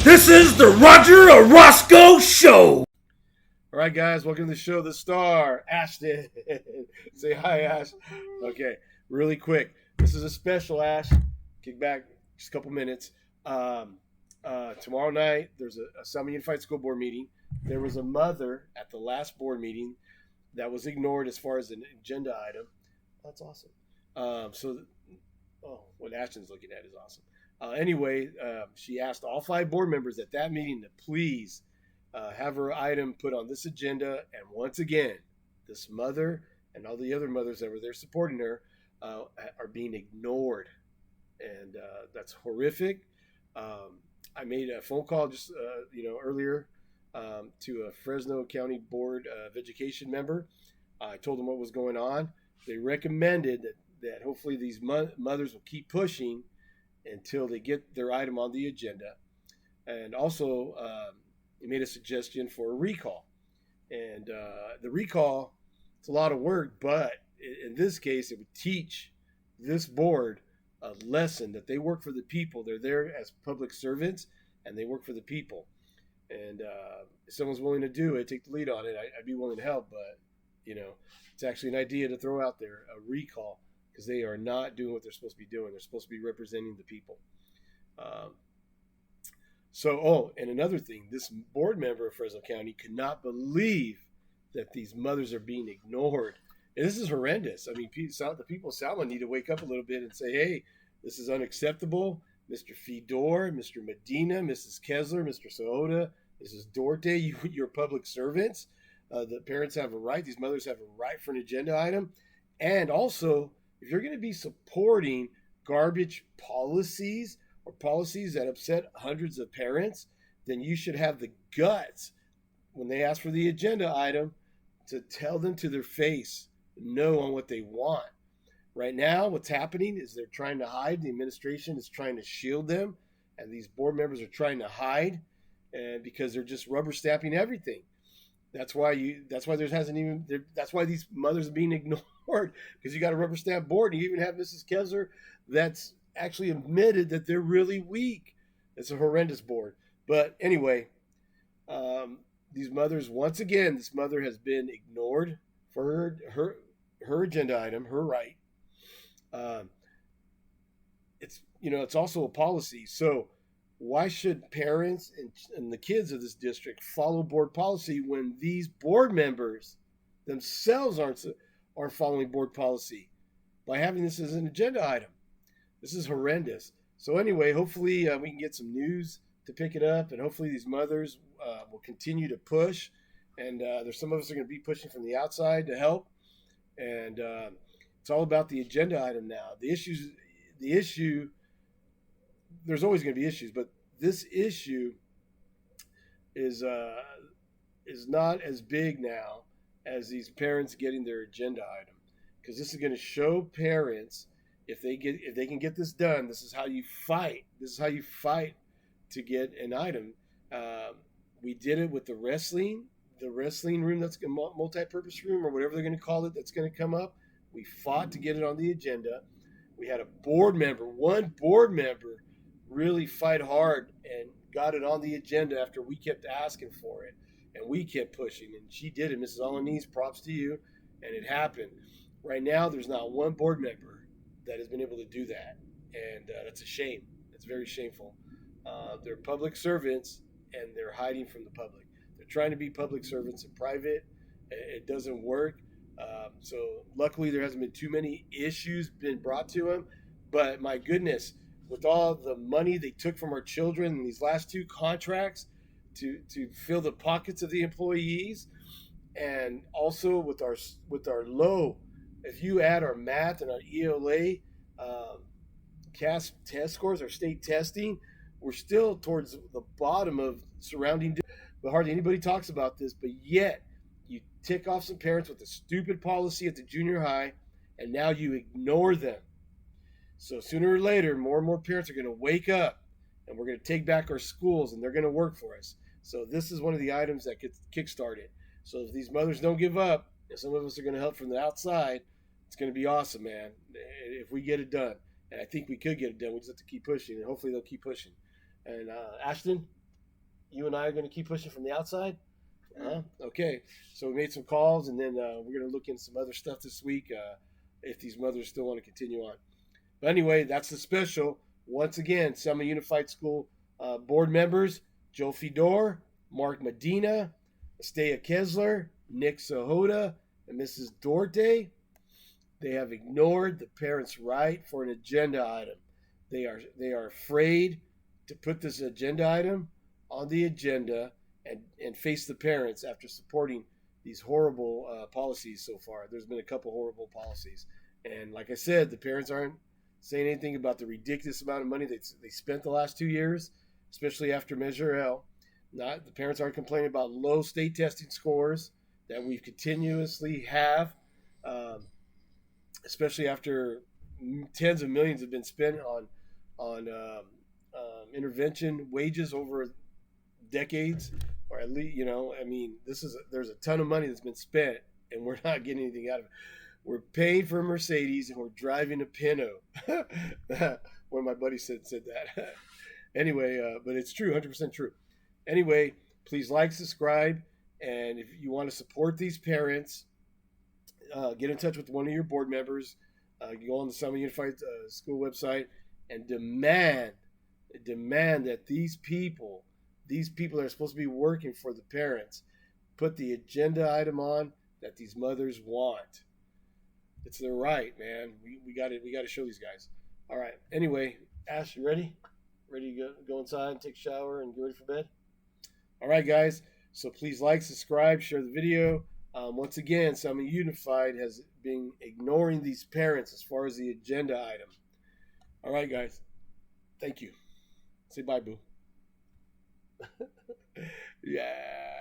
This is the Roger Orozco Show. All right, guys, welcome to the show. The star, Ashton. Say hi, Ash. Okay, really quick. This is a special, Ash. Kick back just a couple minutes. Tomorrow night, there's a Selma Unified School Board meeting. There was a mother at the last board meeting that was ignored as far as an agenda item. That's awesome. What Ashton's looking at is awesome. Anyway, she asked all 5 board members at that meeting to please have her item put on this agenda. And once again, this mother and all the other mothers that were there supporting her are being ignored. And that's horrific. I made a phone call just earlier to a Fresno County Board of Education member. I told them what was going on. They recommended that hopefully these mothers will keep pushing until they get their item on the agenda. And also, he made a suggestion for a recall. And the recall, it's a lot of work, but in this case, it would teach this board a lesson that they work for the people. They're there as public servants, and they work for the people. And if someone's willing to do it, take the lead on it, I'd be willing to help. But, it's actually an idea to throw out there, a recall, because they are not doing what they're supposed to be doing. They're supposed to be representing the people. And another thing, this board member of Fresno County could not believe that these mothers are being ignored. And this is horrendous. I mean, the people of Selma need to wake up a little bit and say, hey, this is unacceptable. Mr. Fedor, Mr. Medina, Mrs. Kessler, Mr. Sohoda, Mrs. Dorte, you're public servants. The parents have a right. These mothers have a right for an agenda item. And also, if you're going to be supporting garbage policies or policies that upset hundreds of parents, then you should have the guts when they ask for the agenda item to tell them to their face no on what they want. Right now, what's happening is they're trying to hide. The administration is trying to shield them, and these board members are trying to hide, and because they're just rubber stamping everything. That's why these mothers are being ignored, because you got a rubber stamp board. And you even have Mrs. Kessler that's actually admitted that they're really weak. It's a horrendous board. But anyway, these mothers, once again, this mother has been ignored for her agenda item, her right. It's also a policy. So why should parents and the kids of this district follow board policy when these board members themselves aren't following board policy by having this as an agenda item? This is horrendous. So anyway, hopefully we can get some news to pick it up, and hopefully these mothers will continue to push. And there's some of us are going to be pushing from the outside to help. And it's all about the agenda item now. The issue, there's always going to be issues, but this issue is not as big now as these parents getting their agenda item, because this is going to show parents if they can get this done. This is how you fight. This is how you fight to get an item. We did it with the wrestling room, that's a multi-purpose room or whatever they're going to call it, that's going to come up. We fought to get it on the agenda. We had one board member really fight hard and got it on the agenda after we kept asking for it, and we kept pushing, and she did it. Mrs. Alanis, props to you, and it happened. Right now, there's not one board member that has been able to do that, and that's a shame. It's very shameful. They're public servants, and they're hiding from the public. They're trying to be public servants in private. It doesn't work. So luckily, there hasn't been too many issues been brought to them. But my goodness, with all the money they took from our children in these last 2 contracts to fill the pockets of the employees, and also with our low, if you add our math and our ELA CAS test scores, our state testing, we're still towards the bottom of surrounding. But hardly anybody talks about this. But yet, you tick off some parents with a stupid policy at the junior high, and now you ignore them. So sooner or later, more and more parents are going to wake up, and we're going to take back our schools, and they're going to work for us. So this is one of the items that gets kickstarted. So if these mothers don't give up, and some of us are going to help from the outside, it's going to be awesome, man, if we get it done. And I think we could get it done. We just have to keep pushing, and hopefully they'll keep pushing. And Ashton, you and I are going to keep pushing from the outside? Okay. So we made some calls, and then we're going to look into some other stuff this week if these mothers still want to continue on. But anyway, that's the special. Once again, Selma Unified School board members, Joe Fedor, Mark Medina, Estea Kessler, Nick Sahota, and Mrs. Dorte. They have ignored the parents' right for an agenda item. They are afraid to put this agenda item on the agenda and face the parents after supporting these horrible policies so far. There's been a couple horrible policies. And like I said, the parents aren't saying anything about the ridiculous amount of money they spent the last 2 years, especially after Measure L. The parents aren't complaining about low state testing scores that we continuously have, especially after tens of millions have been spent on intervention wages over decades, or at least, there's a ton of money that's been spent, and we're not getting anything out of it. We're paying for a Mercedes and we're driving a Pinto. One of my buddies said that. Anyway, but it's true, 100% true. Anyway, please like, subscribe, and if you want to support these parents, get in touch with one of your board members. Go on the Selma Unified School website and demand that these people that are supposed to be working for the parents, put the agenda item on that these mothers want. It's their right, man. We got to show these guys. All right. Anyway, Ash, you ready? Ready to go inside and take a shower and get ready for bed? All right, guys. So please like, subscribe, share the video. Once again, Selma Unified has been ignoring these parents as far as the agenda item. All right, guys. Thank you. Say bye, boo. Yeah.